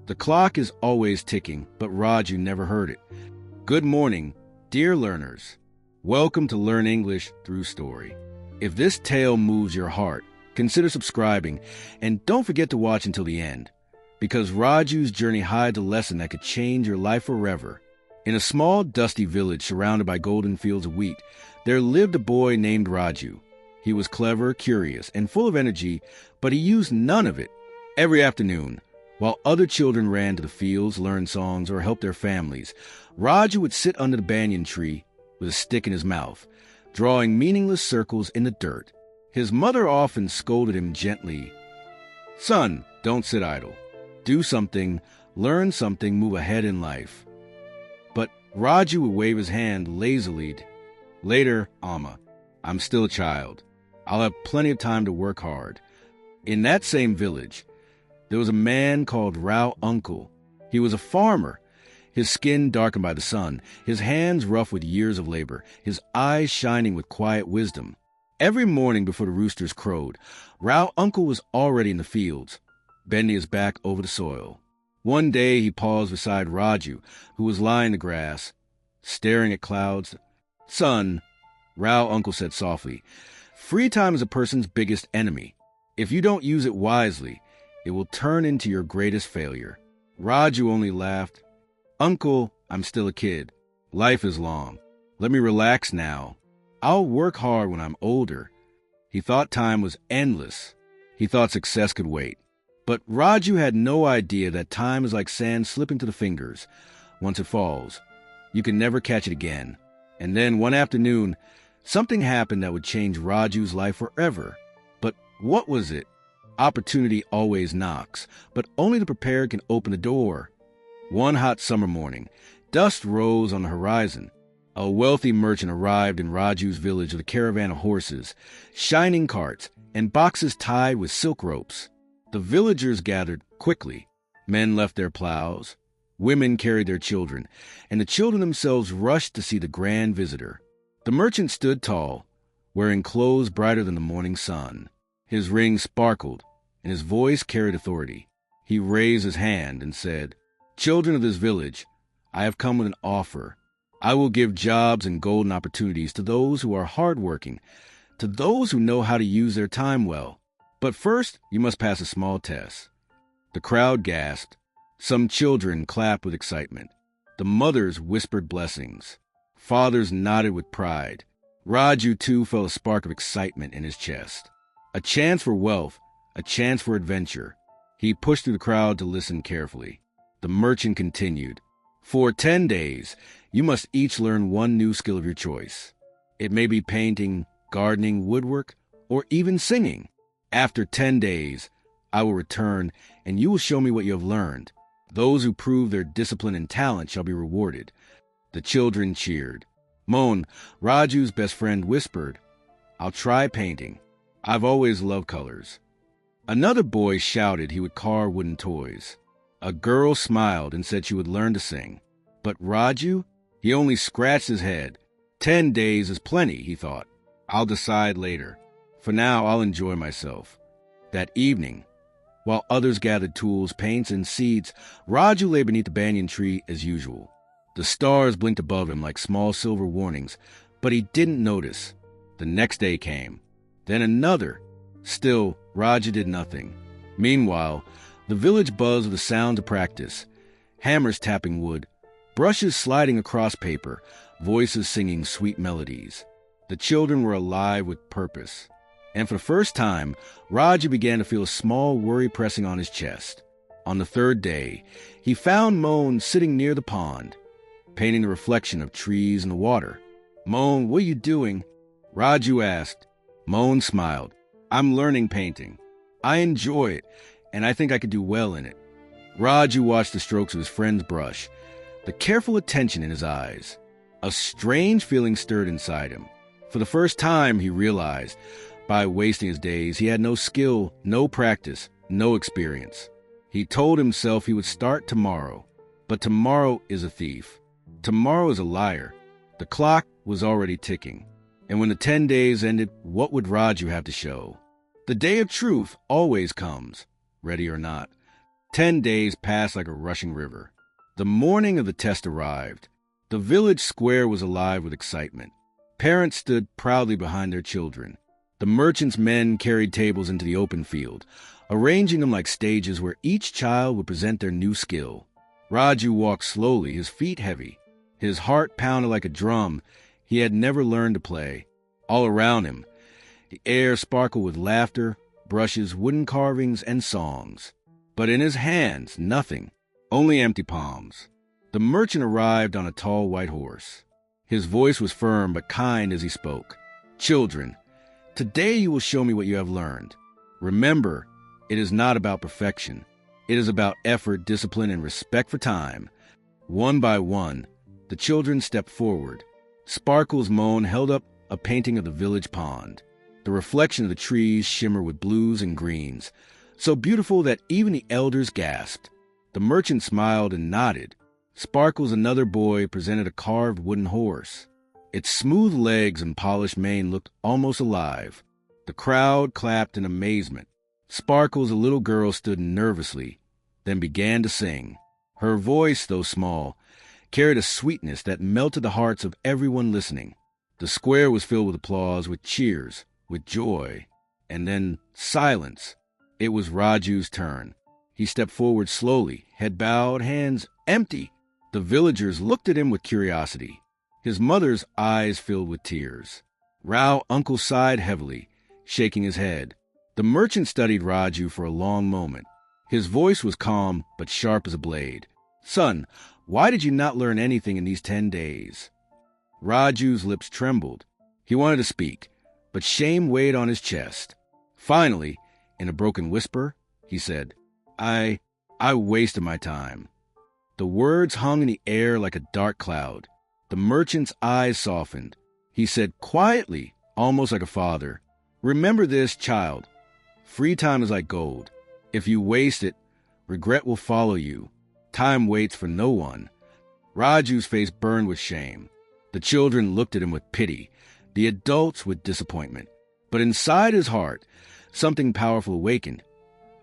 The clock is always ticking, but Raju never heard it. Good morning, dear learners. Welcome to Learn English Through Story. If this tale moves your heart, consider subscribing, and don't forget to watch until the end, because Raju's journey hides a lesson that could change your life forever. In a small, dusty village surrounded by golden fields of wheat, there lived a boy named Raju. He was clever, curious, and full of energy, but he used none of it. Every afternoon, while other children ran to the fields, learned songs, or helped their families, Raju would sit under the banyan tree with a stick in his mouth, drawing meaningless circles in the dirt. His mother often scolded him gently. "Son, don't sit idle. Do something, learn something, move ahead in life." But Raju would wave his hand lazily. "Later, Amma. I'm still a child. I'll have plenty of time to work hard." In that same village, there was a man called Rao Uncle. He was a farmer, his skin darkened by the sun, his hands rough with years of labor, his eyes shining with quiet wisdom. Every morning before the roosters crowed, Rao Uncle was already in the fields, bending his back over the soil. One day he paused beside Raju, who was lying in the grass, staring at clouds. "Son," Rao Uncle said softly, "free time is a person's biggest enemy. If you don't use it wisely, it will turn into your greatest failure." Raju only laughed. "Uncle, I'm still a kid. Life is long. Let me relax now. I'll work hard when I'm older." He thought time was endless. He thought success could wait. But Raju had no idea that time is like sand slipping through the fingers. Once it falls, you can never catch it again. And then one afternoon, something happened that would change Raju's life forever. But what was it? Opportunity always knocks, but only the prepared can open the door. One hot summer morning, dust rose on the horizon. A wealthy merchant arrived in Raju's village with a caravan of horses, shining carts, and boxes tied with silk ropes. The villagers gathered quickly. Men left their plows, women carried their children, and the children themselves rushed to see the grand visitor. The merchant stood tall, wearing clothes brighter than the morning sun. His ring sparkled, and his voice carried authority. He raised his hand and said, "Children of this village, I have come with an offer. I will give jobs and golden opportunities to those who are hardworking, to those who know how to use their time well. But first, you must pass a small test." The crowd gasped. Some children clapped with excitement. The mothers whispered blessings. Fathers nodded with pride. Raju, too, felt a spark of excitement in his chest. A chance for wealth, a chance for adventure. He pushed through the crowd to listen carefully. The merchant continued. "For 10 days, you must each learn one new skill of your choice. It may be painting, gardening, woodwork, or even singing. After 10 days, I will return, and you will show me what you have learned. Those who prove their discipline and talent shall be rewarded." The children cheered. Moan, Raju's best friend, whispered, "I'll try painting. I've always loved colors." Another boy shouted he would carve wooden toys. A girl smiled and said she would learn to sing. But Raju, he only scratched his head. 10 days is plenty, he thought. I'll decide later. For now, I'll enjoy myself. That evening, while others gathered tools, paints, and seeds, Raju lay beneath the banyan tree as usual. The stars blinked above him like small silver warnings, but he didn't notice. The next day came. Then another. Still, Raju did nothing. Meanwhile, the village buzzed with the sounds of practice. Hammers tapping wood, brushes sliding across paper, voices singing sweet melodies. The children were alive with purpose. And for the first time, Raju began to feel a small worry pressing on his chest. On the third day, he found Moan sitting near the pond, painting the reflection of trees in the water. "Moan, what are you doing?" Raju asked. Moan smiled. "I'm learning painting. I enjoy it, and I think I could do well in it." Raju watched the strokes of his friend's brush, the careful attention in his eyes. A strange feeling stirred inside him. For the first time, he realized, by wasting his days, he had no skill, no practice, no experience. He told himself he would start tomorrow. But tomorrow is a thief. Tomorrow is a liar. The clock was already ticking. And when the 10 days ended, what would Raju have to show? The day of truth always comes, ready or not. 10 days passed like a rushing river. The morning of the test arrived. The village square was alive with excitement. Parents stood proudly behind their children. The merchant's men carried tables into the open field, arranging them like stages where each child would present their new skill. Raju walked slowly, his feet heavy. His heart pounded like a drum he had never learned to play. All around him, the air sparkled with laughter, brushes, wooden carvings, and songs. But in his hands, nothing, only empty palms. The merchant arrived on a tall white horse. His voice was firm but kind as he spoke. "Children, today you will show me what you have learned. Remember, it is not about perfection. It is about effort, discipline, and respect for time." One by one, the children stepped forward. Sparkles Moan held up a painting of the village pond. The reflection of the trees shimmered with blues and greens, so beautiful that even the elders gasped. The merchant smiled and nodded. Sparkles, another boy, presented a carved wooden horse. Its smooth legs and polished mane looked almost alive. The crowd clapped in amazement. Sparkles, a little girl, stood nervously, then began to sing. Her voice, though small, carried a sweetness that melted the hearts of everyone listening. The square was filled with applause, with cheers, with joy, and then silence. It was Raju's turn. He stepped forward slowly, head bowed, hands empty. The villagers looked at him with curiosity. His mother's eyes filled with tears. Rao uncle sighed heavily, shaking his head. The merchant studied Raju for a long moment. His voice was calm but sharp as a blade. "Son, why did you not learn anything in these 10 days?" Raju's lips trembled. He wanted to speak, but shame weighed on his chest. Finally, in a broken whisper, he said, I wasted my time." The words hung in the air like a dark cloud. The merchant's eyes softened. He said quietly, almost like a father, "Remember this, child. Free time is like gold. If you waste it, regret will follow you. Time waits for no one." Raju's face burned with shame. The children looked at him with pity, the adults with disappointment. But inside his heart, something powerful awakened.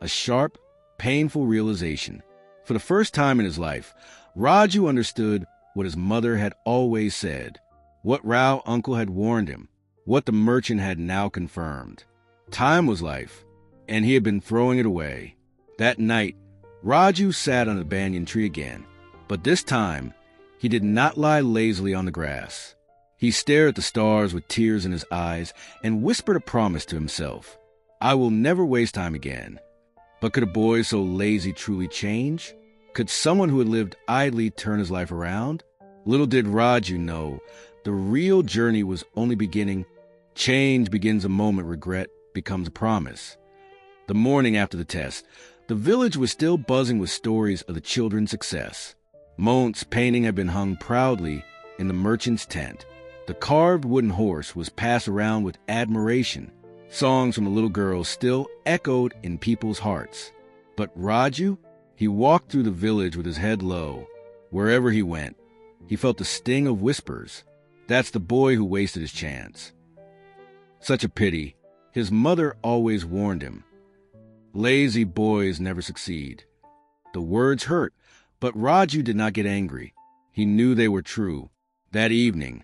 A sharp, painful realization. For the first time in his life, Raju understood what his mother had always said, what Rao uncle had warned him, what the merchant had now confirmed. Time was life, and he had been throwing it away. That night, Raju sat on the banyan tree again, but this time, he did not lie lazily on the grass. He stared at the stars with tears in his eyes and whispered a promise to himself. "I will never waste time again." But could a boy so lazy truly change? Could someone who had lived idly turn his life around? Little did Raju know, the real journey was only beginning. Change begins the moment regret becomes a promise. The morning after the test, the village was still buzzing with stories of the children's success. Mont's painting had been hung proudly in the merchant's tent. The carved wooden horse was passed around with admiration. Songs from the little girls still echoed in people's hearts. But Raju, he walked through the village with his head low. Wherever he went, he felt the sting of whispers. That's the boy who wasted his chance. Such a pity. His mother always warned him. Lazy boys never succeed. The words hurt, but Raju did not get angry. He knew they were true. That evening,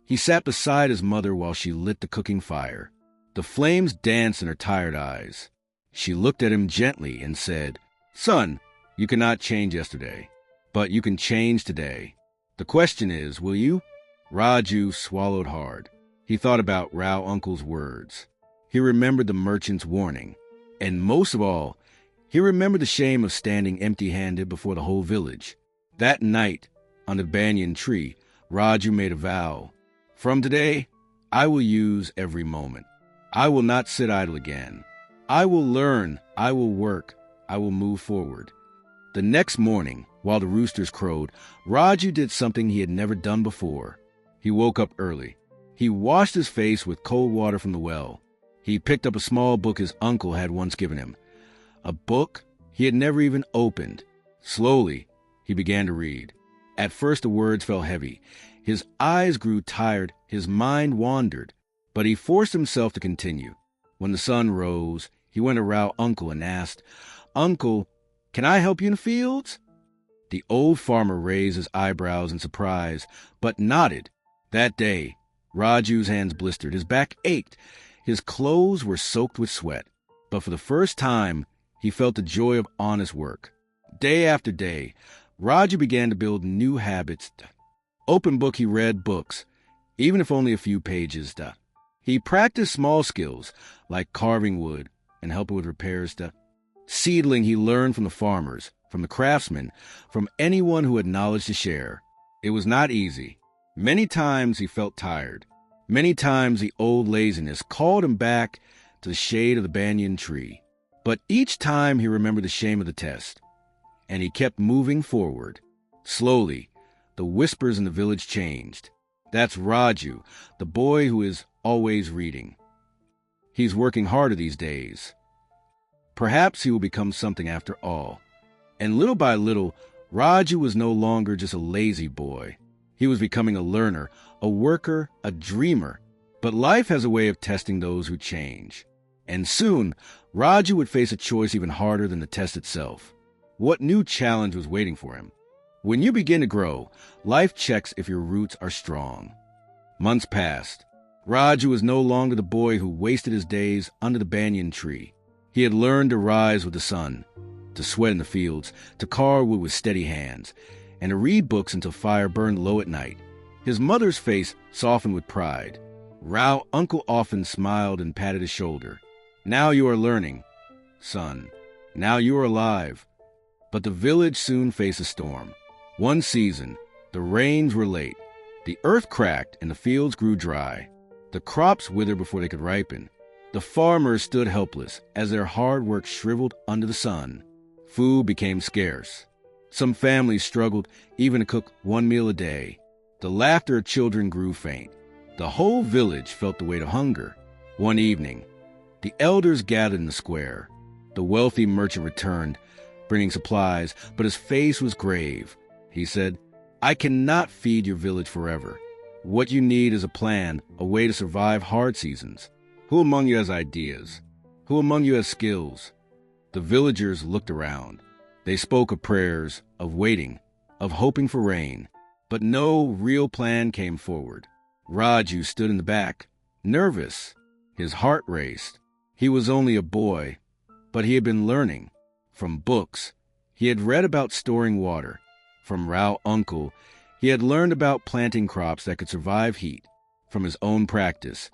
he sat beside his mother while she lit the cooking fire. The flames danced in her tired eyes. She looked at him gently and said, "Son, you cannot change yesterday, but you can change today. The question is, will you?" Raju swallowed hard. He thought about Rao uncle's words. He remembered the merchant's warning. And most of all, he remembered the shame of standing empty-handed before the whole village. That night, on the banyan tree, Raju made a vow. "From today, I will use every moment. I will not sit idle again. I will learn, I will work, I will move forward." The next morning, while the roosters crowed, Raju did something he had never done before. He woke up early. He washed his face with cold water from the well. He picked up a small book his uncle had once given him, a book he had never even opened. Slowly, he began to read. At first the words fell heavy. His eyes grew tired, his mind wandered, but he forced himself to continue. When the sun rose, he went to Rao uncle and asked, "Uncle, Can I help you in the fields?" The old farmer raised his eyebrows in surprise, but nodded. That day, Raju's hands blistered, his back ached, his clothes were soaked with sweat. But for the first time, he felt the joy of honest work. Day after day, Raju began to build new habits. Open book, he read books, even if only a few pages. He practiced small skills, like carving wood and helping with repairs. Seedling, he learned from the farmers, from the craftsmen, from anyone who had knowledge to share. It was not easy. Many times he felt tired. Many times the old laziness called him back to the shade of the banyan tree. But each time he remembered the shame of the test, and he kept moving forward. Slowly, the whispers in the village changed. That's Raju, the boy who is always reading. He's working harder these days. Perhaps he will become something after all. And little by little, Raju was no longer just a lazy boy. He was becoming a learner, a worker, a dreamer. But life has a way of testing those who change. And soon, Raju would face a choice even harder than the test itself. What new challenge was waiting for him? When you begin to grow, life checks if your roots are strong. Months passed. Raju was no longer the boy who wasted his days under the banyan tree. He had learned to rise with the sun, to sweat in the fields, to carve wood with steady hands, and to read books until fire burned low at night. His mother's face softened with pride. Rao uncle often smiled and patted his shoulder. "Now you are learning, son. Now you are alive." But the village soon faced a storm. One season, the rains were late. The earth cracked and the fields grew dry. The crops withered before they could ripen. The farmers stood helpless as their hard work shriveled under the sun. Food became scarce. Some families struggled even to cook one meal a day. The laughter of children grew faint. The whole village felt the weight of hunger. One evening, the elders gathered in the square. The wealthy merchant returned, bringing supplies, but his face was grave. He said, "I cannot feed your village forever. What you need is a plan, a way to survive hard seasons. Who among you has ideas? Who among you has skills?" The villagers looked around. They spoke of prayers, of waiting, of hoping for rain. But no real plan came forward. Raju stood in the back, nervous. His heart raced. He was only a boy, but he had been learning. From books, he had read about storing water. From Rao uncle, he had learned about planting crops that could survive heat. From his own practice,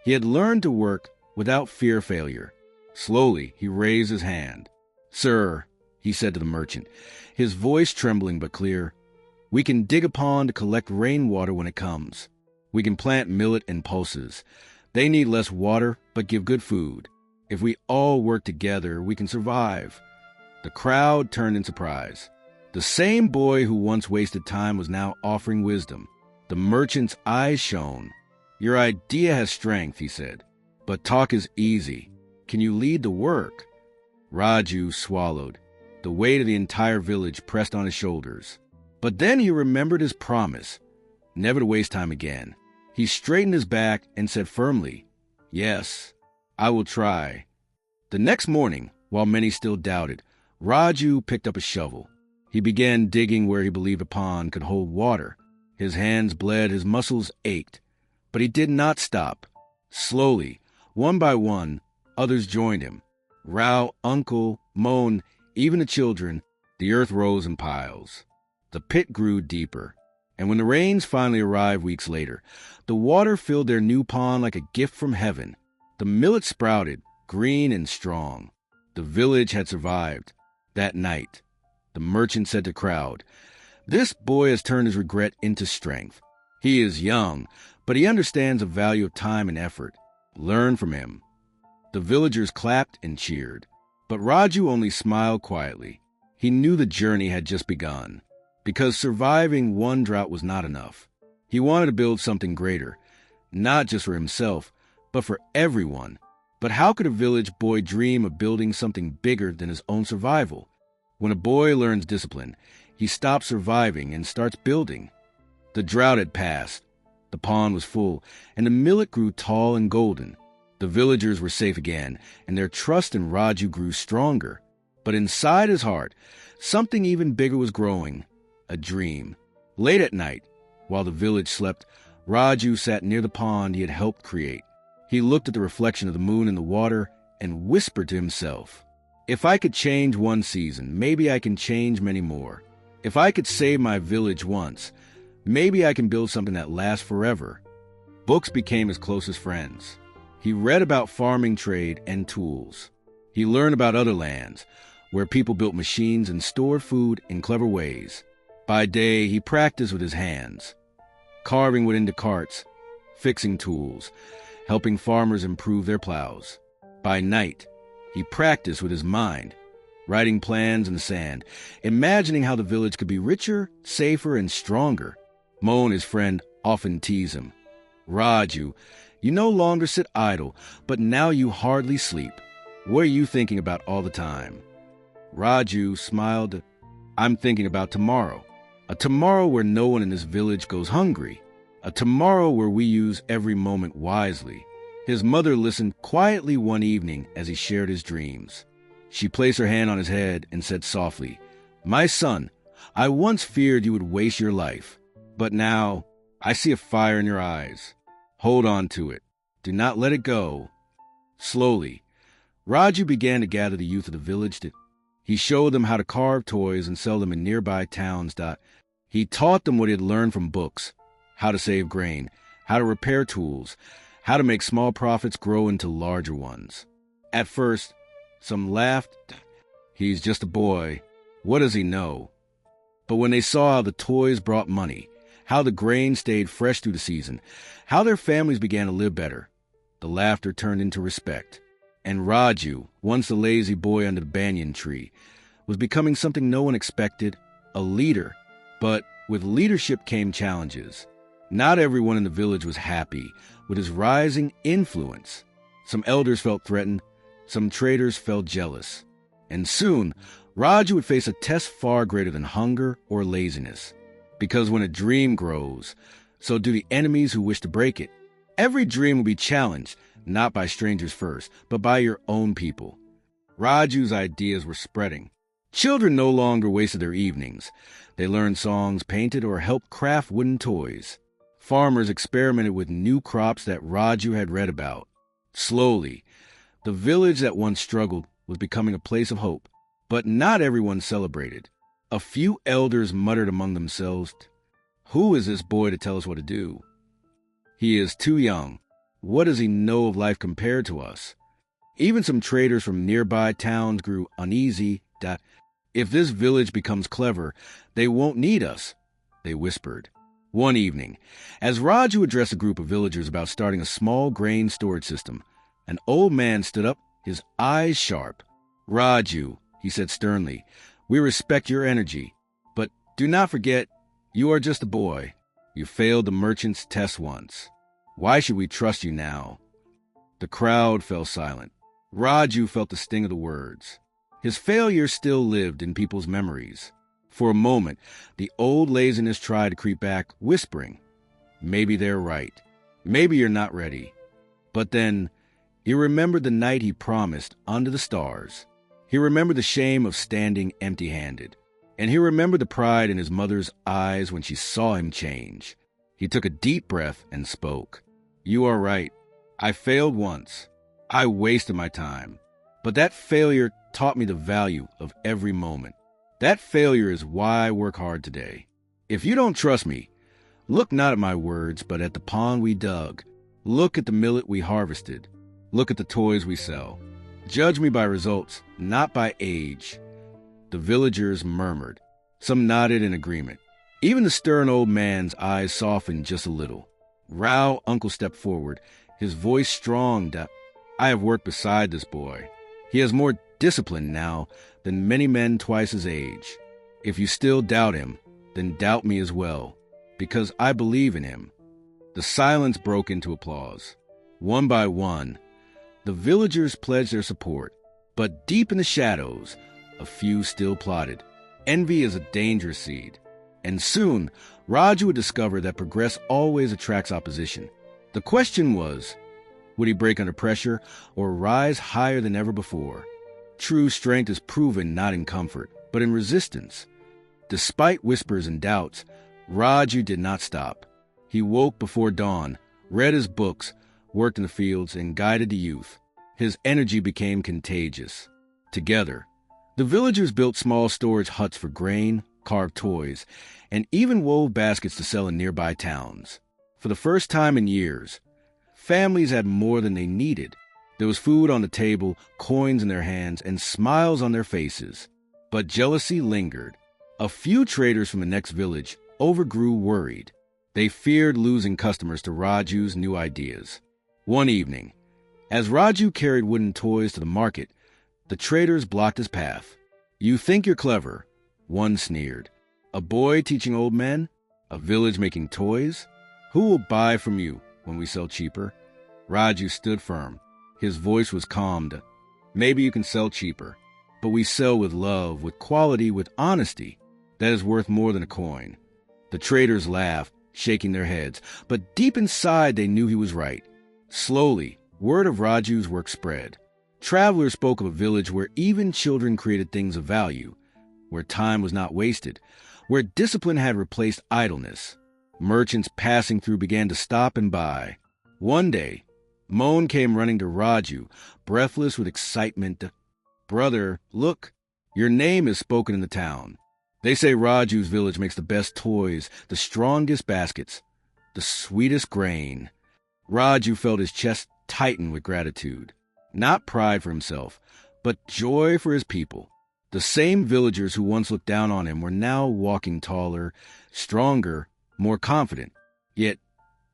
he had learned to work without fear of failure. Slowly, he raised his hand. "Sir," he said to the merchant, his voice trembling but clear, "we can dig a pond to collect rainwater when it comes. We can plant millet and pulses. They need less water, but give good food. If we all work together, we can survive." The crowd turned in surprise. The same boy who once wasted time was now offering wisdom. The merchant's eyes shone. "Your idea has strength," he said, "but talk is easy. Can you lead the work?" Raju swallowed. The weight of the entire village pressed on his shoulders. But then he remembered his promise, never to waste time again. He straightened his back and said firmly, "Yes, I will try." The next morning, while many still doubted, Raju picked up a shovel. He began digging where he believed a pond could hold water. His hands bled, his muscles ached, but he did not stop. Slowly, one by one, others joined him. Rao, uncle, Moan, even the children. The earth rose in piles. The pit grew deeper. And when the rains finally arrived weeks later, the water filled their new pond like a gift from heaven. The millet sprouted, green and strong. The village had survived. That night, the merchant said to the crowd, "This boy has turned his regret into strength. He is young, but he understands the value of time and effort. Learn from him." The villagers clapped and cheered, but Raju only smiled quietly. He knew the journey had just begun, because surviving one drought was not enough. He wanted to build something greater, not just for himself, but for everyone. But how could a village boy dream of building something bigger than his own survival? When a boy learns discipline, he stops surviving and starts building. The drought had passed. The pond was full, and the millet grew tall and golden. The villagers were safe again, and their trust in Raju grew stronger. But inside his heart, something even bigger was growing, a dream. Late at night, while the village slept, Raju sat near the pond he had helped create. He looked at the reflection of the moon in the water and whispered to himself, "If I could change one season, maybe I can change many more. If I could save my village once, maybe I can build something that lasts forever." Books became his closest friends. He read about farming trade and tools. He learned about other lands, where people built machines and stored food in clever ways. By day, he practiced with his hands, carving wood into carts, fixing tools, helping farmers improve their plows. By night, he practiced with his mind, writing plans in the sand, imagining how the village could be richer, safer, and stronger. Moan, his friend, often teased him. "Raju, you no longer sit idle, but now you hardly sleep. What are you thinking about all the time?" Raju smiled. "I'm thinking about tomorrow. A tomorrow where no one in this village goes hungry. A tomorrow where we use every moment wisely." His mother listened quietly one evening as he shared his dreams. She placed her hand on his head and said softly, "My son, I once feared you would waste your life, but now I see a fire in your eyes. Hold on to it. Do not let it go." Slowly, Raju began to gather the youth of the village. He showed them how to carve toys and sell them in nearby towns. He taught them what he had learned from books, how to save grain, how to repair tools, how to make small profits grow into larger ones. At first, some laughed. "He's just a boy. What does he know?" But when they saw how the toys brought money, how the grain stayed fresh through the season, how their families began to live better, the laughter turned into respect. And Raju, once the lazy boy under the banyan tree, was becoming something no one expected, a leader. But with leadership came challenges. Not everyone in the village was happy with his rising influence. Some elders felt threatened, some traders felt jealous. And soon, Raju would face a test far greater than hunger or laziness. Because when a dream grows, so do the enemies who wish to break it. Every dream will be challenged, not by strangers first, but by your own people. Raju's ideas were spreading. Children no longer wasted their evenings. They learned songs, painted, or helped craft wooden toys. Farmers experimented with new crops that Raju had read about. Slowly, the village that once struggled was becoming a place of hope. But not everyone celebrated. A few elders muttered among themselves, "Who is this boy to tell us what to do? He is too young. What does he know of life compared to us?" Even some traders from nearby towns grew uneasy. "If this village becomes clever, they won't need us," they whispered. One evening, as Raju addressed a group of villagers about starting a small grain storage system, an old man stood up, his eyes sharp. "Raju," he said sternly, "we respect your energy, but do not forget, you are just a boy. You failed the merchant's test once. Why should we trust you now?" The crowd fell silent. Raju felt the sting of the words. His failure still lived in people's memories. For a moment, the old laziness tried to creep back, whispering, "Maybe they're right. Maybe you're not ready." But then, he remembered the night he promised under the stars. He remembered the shame of standing empty-handed. And he remembered the pride in his mother's eyes when she saw him change. He took a deep breath and spoke. "You are right. I failed once. I wasted my time. But that failure taught me the value of every moment. That failure is why I work hard today. If you don't trust me, look not at my words, but at the pond we dug. Look at the millet we harvested. Look at the toys we sell. Judge me by results, not by age." The villagers murmured. Some nodded in agreement. Even the stern old man's eyes softened just a little. Rao uncle stepped forward, his voice strong. "I have worked beside this boy. He has more discipline now than many men twice his age. If you still doubt him, then doubt me as well, because I believe in him." The silence broke into applause. One by one, the villagers pledged their support, but deep in the shadows, a few still plotted. Envy is a dangerous seed, and soon Raju would discover that progress always attracts opposition. The question was, would he break under pressure or rise higher than ever before? True strength is proven not in comfort, but in resistance. Despite whispers and doubts, Raju did not stop. He woke before dawn, read his books, worked in the fields, and guided the youth. His energy became contagious. Together, the villagers built small storage huts for grain, carved toys, and even wove baskets to sell in nearby towns. For the first time in years, families had more than they needed. There was food on the table, coins in their hands, and smiles on their faces. But jealousy lingered. A few traders from the next village overgrew worried. They feared losing customers to Raju's new ideas. One evening, as Raju carried wooden toys to the market, the traders blocked his path. "You think you're clever," one sneered. "A boy teaching old men? A village making toys? Who will buy from you when we sell cheaper?" Raju stood firm. His voice was calmed. "Maybe you can sell cheaper, but we sell with love, with quality, with honesty. That is worth more than a coin." The traders laughed, shaking their heads, but deep inside they knew he was right. Slowly, word of Raju's work spread. Travelers spoke of a village where even children created things of value, where time was not wasted, where discipline had replaced idleness. Merchants passing through began to stop and buy. One day, Moan came running to Raju, breathless with excitement. "Brother, look, your name is spoken in the town. They say Raju's village makes the best toys, the strongest baskets, the sweetest grain." Raju felt his chest tighten with gratitude. Not pride for himself, but joy for his people. The same villagers who once looked down on him were now walking taller, stronger, more confident. Yet,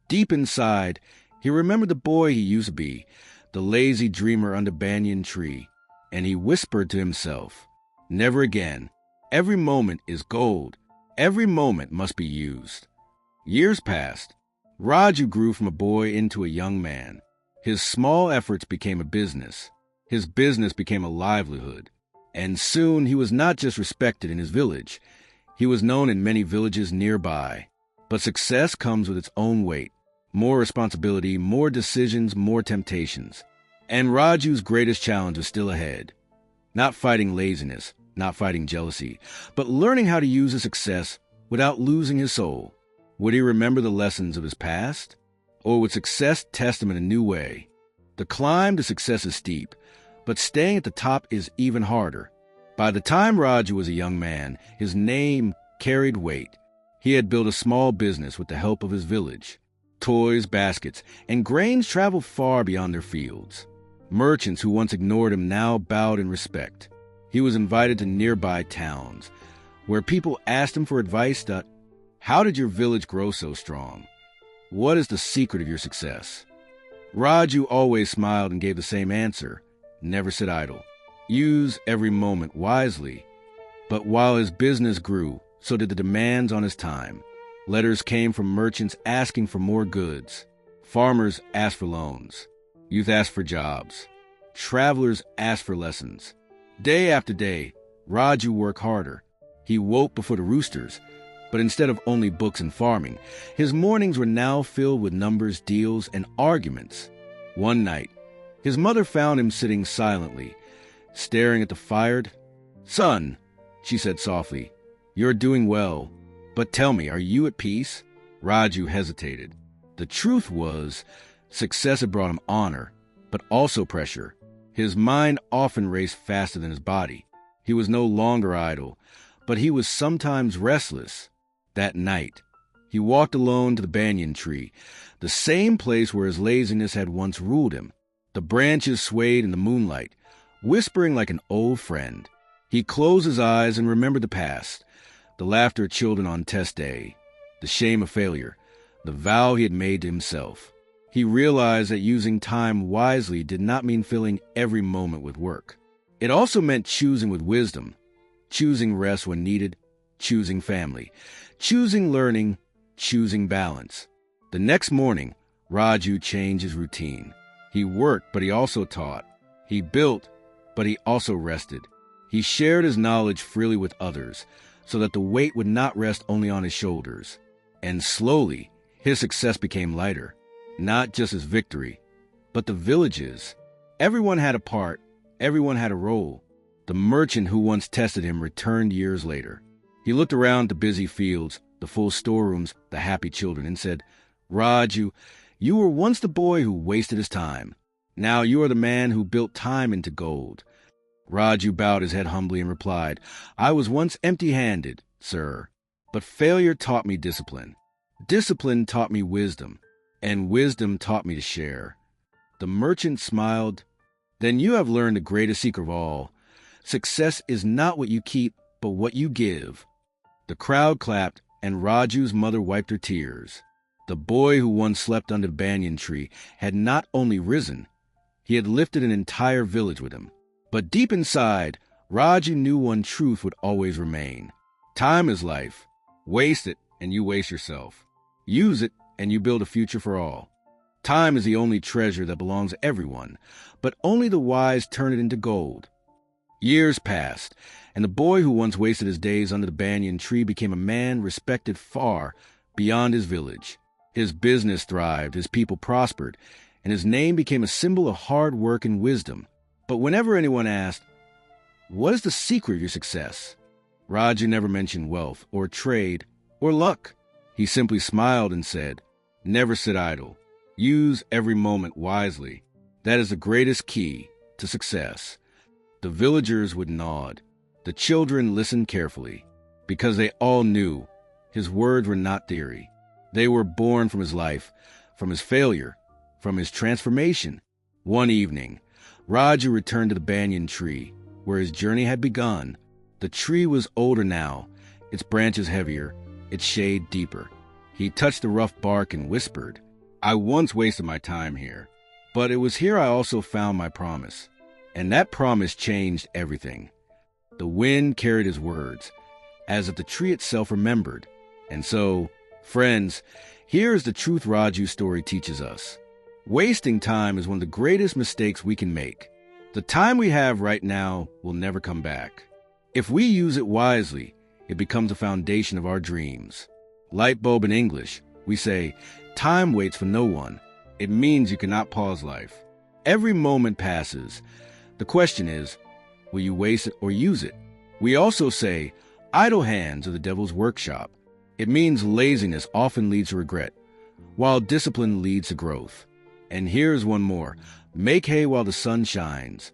deep inside, he remembered the boy he used to be, the lazy dreamer under banyan tree, and he whispered to himself, "Never again. Every moment is gold. Every moment must be used." Years passed. Raju grew from a boy into a young man. His small efforts became a business. His business became a livelihood. And soon he was not just respected in his village. He was known in many villages nearby. But success comes with its own weight. More responsibility, more decisions, more temptations. And Raju's greatest challenge was still ahead. Not fighting laziness, not fighting jealousy, but learning how to use his success without losing his soul. Would he remember the lessons of his past? Or would success test him in a new way? The climb to success is steep, but staying at the top is even harder. By the time Raju was a young man, his name carried weight. He had built a small business with the help of his village. Toys, baskets, and grains traveled far beyond their fields. Merchants who once ignored him now bowed in respect. He was invited to nearby towns, where people asked him for advice that, "How did your village grow so strong? What is the secret of your success?" Raju always smiled and gave the same answer: "Never sit idle. Use every moment wisely." But while his business grew, so did the demands on his time. Letters came from merchants asking for more goods. Farmers asked for loans. Youth asked for jobs. Travelers asked for lessons. Day after day, Raju worked harder. He woke before the roosters, but instead of only books and farming, his mornings were now filled with numbers, deals, and arguments. One night, his mother found him sitting silently, staring at the fire. "Son," she said softly, "you're doing well, but tell me, are you at peace?" Raju hesitated. The truth was, success had brought him honor, but also pressure. His mind often raced faster than his body. He was no longer idle, but he was sometimes restless. That night, he walked alone to the banyan tree, the same place where his laziness had once ruled him. The branches swayed in the moonlight, whispering like an old friend. He closed his eyes and remembered the past, the laughter of children on test day, the shame of failure, the vow he had made to himself. He realized that using time wisely did not mean filling every moment with work. It also meant choosing with wisdom, choosing rest when needed, choosing family, choosing learning, choosing balance. The next morning, Raju changed his routine. He worked, but he also taught. He built, but he also rested. He shared his knowledge freely with others, so that the weight would not rest only on his shoulders. And slowly, his success became lighter. Not just his victory, but the villages. Everyone had a part, everyone had a role. The merchant who once tested him returned years later. He looked around the busy fields, the full storerooms, the happy children, and said, "Raju, you were once the boy who wasted his time. Now you are the man who built time into gold." Raju bowed his head humbly and replied, "I was once empty-handed, sir, but failure taught me discipline. Discipline taught me wisdom, and wisdom taught me to share." The merchant smiled. "Then you have learned the greatest secret of all. Success is not what you keep, but what you give." The crowd clapped, and Raju's mother wiped her tears. The boy who once slept under the banyan tree had not only risen, he had lifted an entire village with him. But deep inside, Raju knew one truth would always remain. Time is life. Waste it, and you waste yourself. Use it, and you build a future for all. Time is the only treasure that belongs to everyone, but only the wise turn it into gold. Years passed, and the boy who once wasted his days under the banyan tree became a man respected far beyond his village. His business thrived, his people prospered, and his name became a symbol of hard work and wisdom. But whenever anyone asked, "What is the secret of your success?" Raju never mentioned wealth or trade or luck. He simply smiled and said, "Never sit idle. Use every moment wisely. That is the greatest key to success." The villagers would nod. The children listened carefully, because they all knew his words were not theory. They were born from his life, from his failure, from his transformation. One evening, Raju returned to the banyan tree, where his journey had begun. The tree was older now, its branches heavier, its shade deeper. He touched the rough bark and whispered, "I once wasted my time here, but it was here I also found my promise." And that promise changed everything. The wind carried his words, as if the tree itself remembered. And so, friends, here is the truth Raju's story teaches us. Wasting time is one of the greatest mistakes we can make. The time we have right now will never come back. If we use it wisely, it becomes the foundation of our dreams. Light bulb in English, we say, time waits for no one. It means you cannot pause life. Every moment passes. The question is, will you waste it or use it? We also say, idle hands are the devil's workshop. It means laziness often leads to regret, while discipline leads to growth. And here's one more. Make hay while the sun shines.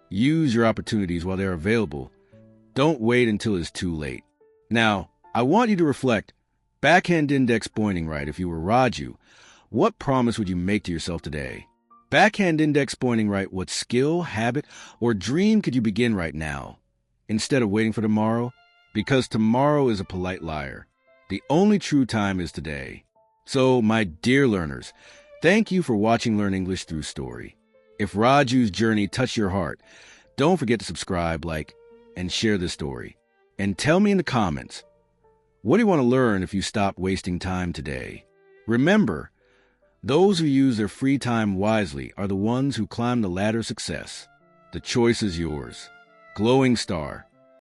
Use your opportunities while they're available. Don't wait until it's too late. Now, I want you to reflect. Backhand index pointing right if you were Raju. What promise would you make to yourself today? Backhand index pointing right, what skill, habit, or dream could you begin right now, instead of waiting for tomorrow? Because tomorrow is a polite liar. The only true time is today. So, my dear learners, thank you for watching Learn English Through Story. If Raju's journey touched your heart, don't forget to subscribe, like, and share this story. And tell me in the comments, what do you want to learn if you stop wasting time today? Remember, those who use their free time wisely are the ones who climb the ladder of success. The choice is yours. Glowing star.